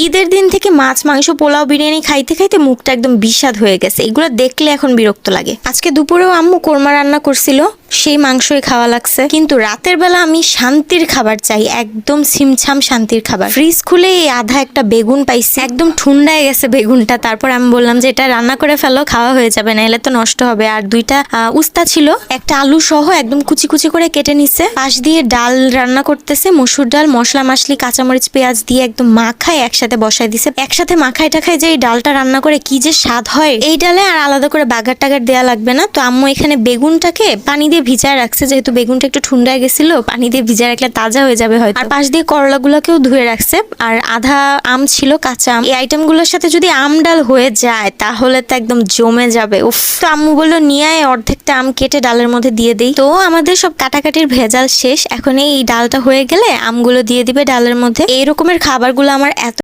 ঈদের দিন থেকে মাছ মাংস পোলাও বিরিয়ানি খাইতে খাইতে মুখটা একদম বিস্বাদ হয়ে গেছে। এগুলো দেখলে এখন বিরক্ত লাগে। আজকে দুপুরেও আম্মু কোরমা রান্না করছিল, সেই মাংসই খাওয়া লাগছে। কিন্তু রাতের বেলা আমি শান্তির খাবার চাই, একদম ছিমছাম শান্তির খাবার। ফ্রিজ খুলে এই আধা একটা বেগুন পাইছি, একদম ঠুন্ডায় গেছে বেগুনটা। তারপর আমি বললাম যে এটা রান্না করে ফেলো, খাওয়া হয়ে যাবে, না এলে তো নষ্ট হবে। আর দুইটা উস্তা ছিল, একটা আলু সহ একদম কুচি কুচি করে কেটে নিছে। পাশ দিয়ে ডাল রান্না করতেছে, মসুর ডাল, মশলা মাসলি কাঁচামরিচ পেঁয়াজ দিয়ে একদম মাখায় একসাথে বসায় দিছে। একসাথে মাখায় টাখায় যে এই ডালটা রান্না করে কি যে স্বাদ হয়। এই ডালে আর আলাদা করে বাগার টাগার দেওয়া লাগবে না। তো আম্মু এখানে বেগুনটাকে পানি দিয়ে ভিজায় রাখছে, যেহেতু বেগুনটা একটু ঠুন্ডায় গেছিল, পানি দিয়ে ভিজায় রাখলে তাজা হয়ে যাবে হয়তো। আর পাশ দিয়ে করলাগুলোকেও ধুয়ে রাখছে। আর আধা আম ছিল, কাঁচা আম। এই আইটেমগুলোর সাথে যদি আম ডাল হয়ে যায় তাহলে তো একদম জমে যাবে। উফ। তো আম্মু বললো নিয়ে আয়, অর্ধেকটা আম কেটে ডালের মধ্যে দিয়ে দেই। তো আমাদের সব কাটাকাটির ভেজাল শেষ। এখন এই ডালটা হয়ে গেলে আমগুলো দিয়ে দিবে ডালের মধ্যে। এই রকমের খাবারগুলো আমার এত